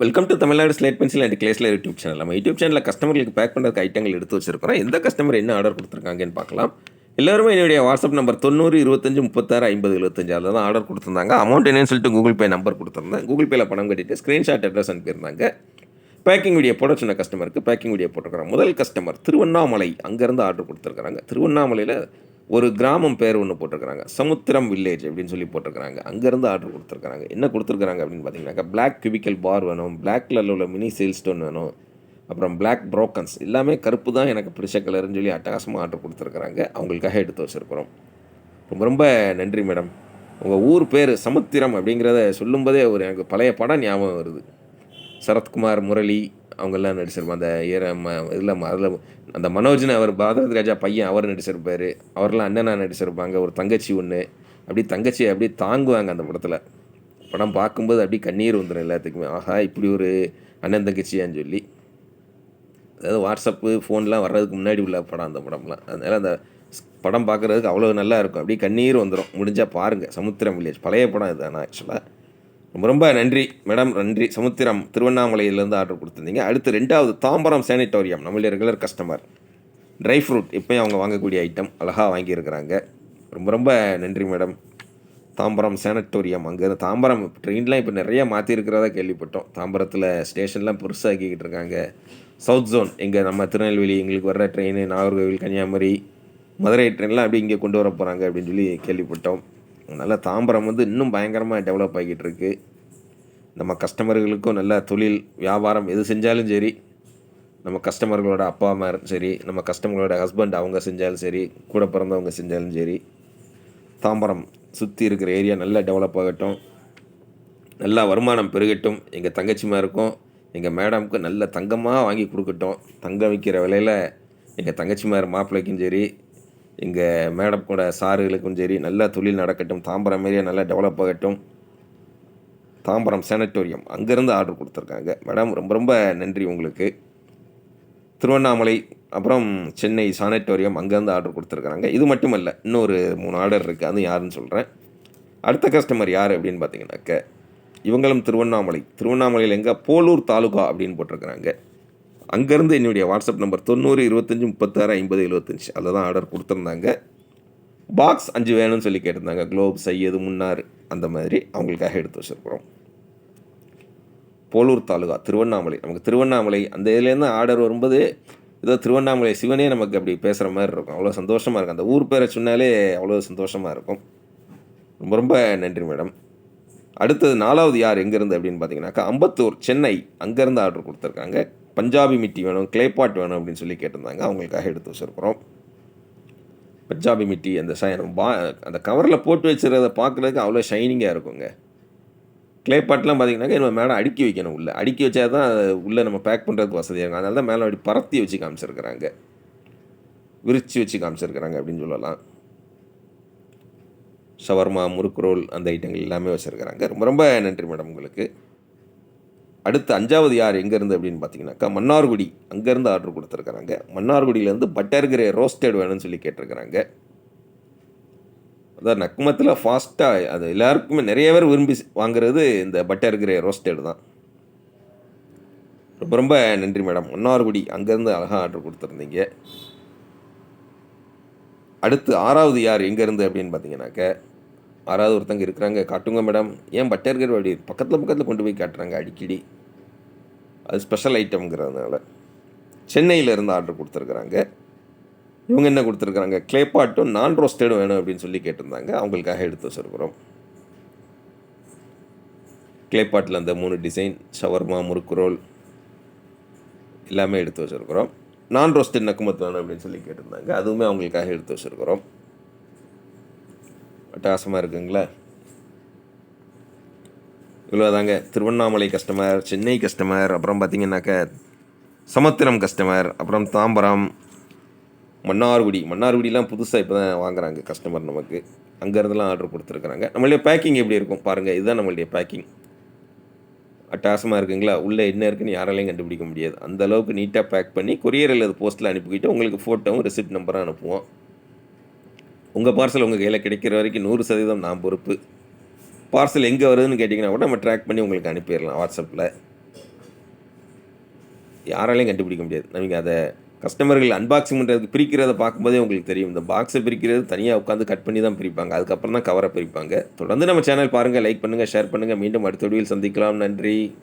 Welcome to Tamil Nadu slate pencil and கிளேஸ்ல YouTube channel. நம்ம YouTube சேனலில் கஸ்டமர்களுக்கு பேக் பண்ணுறதுக்கு ஐட்டங்கள் எடுத்து வச்சிருக்கிறோம். எந்த கஸ்டமர் என்ன ஆர்டர் கொடுத்துருக்காங்கன்னு பார்க்கலாம். எல்லாருமே என்னுடைய வாட்ஸ்அப் நம்பர் 90 25 36 50 75 அதில் தான் ஆர்டர் கொடுத்துருந்தாங்க. அமௌண்ட் என்னன்னு சொல்லிட்டு கூகுள் பே நம்பர் கொடுத்துருந்தேன். கூகுள் பேயில் பணம் கட்டிட்டு ஸ்க்ரீன்ஷாட் அட்ரஸ் அனுப்பியிருந்தாங்க. பேக்கிங் வீடியோ போட சொன்ன கஸ்டமருக்கு பேக்கிங் வீடியோ போட்டிருக்கிறோம். முதல் கஸ்டமர் திருவண்ணாமலை, அங்கேருந்து ஆர்டர் கொடுத்துருக்குறாங்க. திருவண்ணாமலையில் ஒரு கிராமம் பேர் ஒன்று போட்டிருக்கிறாங்க, சமுத்திரம் வில்லேஜ் அப்படின்னு சொல்லி போட்டிருக்கிறாங்க. அங்கேருந்து ஆர்டர் கொடுத்துருக்குறாங்க. என்ன கொடுத்துருக்குறாங்க அப்படின்னு பார்த்தீங்கன்னாக்கா, பிளாக் கியூபிக்கல் பார் வேணும், பிளாக் கலரில் உள்ள மினி சேல் ஸ்டோன் வேணும், அப்புறம் பிளாக் ப்ரோக்கன்ஸ், எல்லாமே கருப்பு தான் எனக்கு பிடிச்ச கலர்னு சொல்லி அட்டகாசமாக ஆர்டர் கொடுத்துருக்குறாங்க. அவங்களுக்காக எடுத்து வச்சுருக்குறோம். ரொம்ப ரொம்ப நன்றி மேடம். உங்கள் ஊர் பேர் சமுத்திரம் அப்படிங்கிறத சொல்லும்போதே ஒரு எனக்கு பழைய படம் ஞாபகம் வருது. சரத்குமார், முரளி அவங்கெல்லாம் நடிச்சிருப்பாங்க. அந்த இதில் அதில் அந்த மனோஜ்னு அவர் பாரதி ராஜா பையன் அவர் நடிச்சிருப்பார். அவரெல்லாம் அண்ணனா நடிச்சிருப்பாங்க. ஒரு தங்கச்சி ஒன்று, அப்படி தங்கச்சி அப்படியே தாங்குவாங்க அந்த படத்தில். படம் பார்க்கும்போது அப்படியே கண்ணீர் வந்துடும் எல்லாத்துக்குமே. ஆஹா, இப்படி ஒரு அண்ணன் தங்கச்சியான்னு சொல்லி. அதாவது வாட்ஸ்அப்பு ஃபோன்லாம் வர்றதுக்கு முன்னாடி உள்ள படம் அந்த படம்லாம். அதனால் அந்த படம் பார்க்குறதுக்கு அவ்வளோ நல்லா இருக்கும். அப்படியே கண்ணீர் வந்துடும். முடிஞ்சால் பாருங்கள். சமுத்திரம் வில்லேஜ் பழைய படம் இது. ஆனால் ஆக்சுவலாக ரொம்ப ரொம்ப நன்றி மேடம், நன்றி. சமுத்திரம் திருவண்ணாமலையிலேருந்து ஆர்டர் கொடுத்துருந்தீங்க. அடுத்து 2வது தாம்பரம் சானிட்டோரியம், நம்மளுடைய ரெகுலர் கஸ்டமர். ட்ரை ஃப்ரூட் இப்போயும் அவங்க வாங்கக்கூடிய ஐட்டம் அழகாக வாங்கியிருக்கிறாங்க. ரொம்ப ரொம்ப நன்றி மேடம். தாம்பரம் சானிட்டோரியம், அங்கே தாம்பரம் ட்ரெயின்லாம் இப்போ நிறையா மாற்றிருக்கிறதா கேள்விப்பட்டோம். தாம்பரத்தில் ஸ்டேஷன்லாம் பெருசாகிக்கிட்டு இருக்காங்க. சவுத் ஜோன் எங்கள் நம்ம திருநெல்வேலி எங்களுக்கு வர்ற ட்ரெயின், நாகர்கோவில், கன்னியாகுமரி, மதுரை ட்ரெயின்லாம் அப்படி இங்கே கொண்டு வர போகிறாங்க அப்படின்னு சொல்லி கேள்விப்பட்டோம். அதனால் தாம்பரம் இன்னும் பயங்கரமாக டெவலப் ஆகிட்டு இருக்குது. நம்ம கஸ்டமர்களுக்கும் நல்ல தொழில் வியாபாரம் எது செஞ்சாலும் சரி, நம்ம கஸ்டமர்களோட அப்பா அம்மா சரி, நம்ம கஸ்டமர்களோட ஹஸ்பண்ட் அவங்க செஞ்சாலும் சரி, கூட பிறந்தவங்க செஞ்சாலும் சரி, தாம்பரம் சுற்றி இருக்கிற ஏரியா நல்லா டெவலப் ஆகட்டும், நல்லா வருமானம் பெருகட்டும். எங்கள் தங்கச்சிமாருக்கும் எங்கள் மேடமுக்கும் நல்ல தங்கமாக வாங்கி கொடுக்கட்டும். தங்கம் விற்கிற விலையில் எங்கள் தங்கச்சிமார் மாப்பிள்ளைக்கும் சரி, எங்கள் மேடம் கூட சாருகளுக்கும் சரி நல்ல தொழில் நடக்கட்டும். தாம்பரம் ஏரியா நல்லா டெவலப் ஆகட்டும். தாம்பரம் சானிட்டோரியம் அங்கேருந்து ஆர்டர் கொடுத்துருக்காங்க மேடம். ரொம்ப ரொம்ப நன்றி உங்களுக்கு. திருவண்ணாமலை அப்புறம் சென்னை சானிட்டோரியம் அங்கேருந்து ஆர்டர் கொடுத்துருக்குறாங்க. இது மட்டும் இல்லை, இன்னொரு 3 ஆர்டர் இருக்குது. அதுவும் யாருன்னு சொல்கிறேன். அடுத்த கஸ்டமர் யார் அப்படின்னு பார்த்தீங்கன்னாக்க, இவங்களும் திருவண்ணாமலையில் எங்கே போலூர் தாலுகா அப்படின்னு போட்டிருக்கிறாங்க. அங்கேருந்து என்னுடைய வாட்ஸ்அப் நம்பர் 90 25 36 50 75 அதில் தான் ஆர்டர் கொடுத்துருந்தாங்க. பாக்ஸ் 5 வேணும்னு சொல்லி கேட்டிருந்தாங்க. குளோப், சையது, முன்னார் அந்த மாதிரி அவங்களுக்காக எடுத்து வச்சுருக்குறோம். போலூர் தாலுகா திருவண்ணாமலை. நமக்கு திருவண்ணாமலை அந்த இதுலேருந்து ஆர்டர் வரும்போது ஏதோ திருவண்ணாமலை சிவனே நமக்கு அப்படி பேசுகிற மாதிரி இருக்கும். அவ்வளோ சந்தோஷமாக இருக்கும். அந்த ஊர் பேரை சொன்னாலே அவ்வளோ சந்தோஷமாக இருக்கும். ரொம்ப ரொம்ப நன்றி மேடம். அடுத்தது 4வது யார் எங்கேருந்து அப்படின்னு பார்த்தீங்கன்னாக்கா, அம்பத்தூர் சென்னை அங்கேருந்து ஆர்டர் கொடுத்துருக்காங்க. பஞ்சாபி மிட்டி வேணும், கிளேபாட் வேணும் அப்படின்னு சொல்லி கேட்டிருந்தாங்க. அவங்களுக்காக எடுத்து வச்சுருக்குறோம். பஞ்சாபி மிட்டி அந்த அந்த கவரில் போட்டு வச்சுருக்கிறத பார்க்குறதுக்கு அவ்வளோ ஷைனிங்காக இருக்குங்க. கிளேபாட்லாம் பார்த்திங்கனாக்கா நம்ம மேலே அடுக்கி வைக்கணும். உள்ளே அடுக்கி வச்சா தான் உள்ளே நம்ம பேக் பண்ணுறதுக்கு வசதியாக இருக்கும். அதனால தான் மேலே அப்படி பரத்தி வச்சு காமிச்சிருக்கிறாங்க, விரித்து வச்சு காமிச்சிருக்கிறாங்க அப்படின்னு சொல்லலாம். ஷவர்மா, முறுக்கு ரோல் அந்த ஐட்டங்கள் எல்லாமே வச்சுருக்கிறாங்க. ரொம்ப ரொம்ப நன்றி மேடம் உங்களுக்கு. அடுத்து 5வது யார் எங்கேருந்து அப்படின்னு பார்த்தீங்கன்னாக்கா, மன்னார்குடி அங்கேருந்து ஆர்டர் கொடுத்துருக்குறாங்க. மன்னார்குடியிலேருந்து பட்டர் கிரே ரோஸ்டட் வேணும்னு சொல்லி கேட்டிருக்கிறாங்க. அதான் நக்குமத்தில் ஃபாஸ்ட்டாக அது எல்லாருக்குமே நிறைய பேர் விரும்பி வாங்குறது இந்த பட்டர் கிரே ரோஸ்டட் தான். ரொம்ப ரொம்ப நன்றி மேடம். மன்னார்குடி அங்கேருந்து அழகாக ஆர்டர் கொடுத்துருந்தீங்க. அடுத்து 6வது யார் எங்கேருந்து அப்படின்னு பார்த்தீங்கன்னாக்க, 6வது ஒருத்தங்க இருக்கிறாங்க. காட்டுங்க மேடம். ஏன் பட்டர் கிரே அப்படி பக்கத்தில் கொண்டு போய் காட்டுறாங்க அடிக்கடி? அது ஸ்பெஷல் ஐட்டம்ங்கிறதுனால சென்னையிலேருந்து ஆர்டர் கொடுத்துருக்குறாங்க. இவங்க என்ன கொடுத்துருக்குறாங்க, கிளேபாட்டும் நான் ரோஸ்டடும் வேணும் அப்படின்னு சொல்லி கேட்டிருந்தாங்க. அவங்களுக்காக எடுத்து வச்சுருக்குறோம். கிளேபாட்டில் அந்த 3 டிசைன், ஷவர்மா, முறுக்கு ரோல் எல்லாமே எடுத்து வச்சுருக்குறோம். நான் ரோஸ்டட் நக்குமத்து வேணும் அப்படின்னு சொல்லி கேட்டிருந்தாங்க. அதுவுமே அவங்களுக்காக எடுத்து வச்சுருக்குறோம். அட்டகாசமாக இருக்குங்களா? இவ்வளோ தாங்க. திருவண்ணாமலை கஸ்டமர், சென்னை கஸ்டமர், அப்புறம் பார்த்திங்கனாக்கா சமுத்திரம் கஸ்டமர், அப்புறம் தாம்பரம், மன்னார்குடிலாம் புதுசாக இப்போ தான் வாங்குகிறாங்க கஸ்டமர் நமக்கு. அங்கேருந்துலாம் ஆர்டர் கொடுத்துருக்குறாங்க. நம்மளுடைய பேக்கிங் எப்படி இருக்கும் பாருங்கள். இதுதான் நம்மளுடைய பேக்கிங். அட்டகாசமாக இருக்குங்களா? உள்ளே என்ன இருக்குன்னு யாராலையும் கண்டுபிடிக்க முடியாது. அந்தளவுக்கு நீட்டாக பேக் பண்ணி கொரியர் அல்லது போஸ்ட்டில் அனுப்பிக்கிட்டு உங்களுக்கு ஃபோட்டோவும் ரெசிப்ட் நம்பரும் அனுப்புவோம். உங்கள் பார்சல் உங்கள் கையில் கிடைக்கிற வரைக்கும் 100% நான் பொறுப்பு. பார்சல் எங்கே வருதுன்னு கேட்டிங்கன்னா கூட நம்ம ட்ராக் பண்ணி உங்களுக்கு அனுப்பிடலாம் வாட்ஸ்அப்பில். யாராலையும் கண்டுபிடிக்க முடியாது. நீங்கள் அதை கஸ்டமர்கள் அன்பாக்சிங் பண்ணுறதுக்கு பிரிக்கிறத பார்க்கும்போதே உங்களுக்கு தெரியும். இந்த பாக்ஸை பிரிக்கிறது தனியாக உட்காந்து கட் பண்ணி தான் பிரிப்பாங்க. அதுக்கப்புறம் தான் கவரை பிரிப்பாங்க. தொடர்ந்து நம்ம சேனல் பாருங்கள், லைக் பண்ணுங்கள், ஷேர் பண்ணுங்கள். மீண்டும் அடுத்த வீடியோவில் சந்திக்கலாம். நன்றி.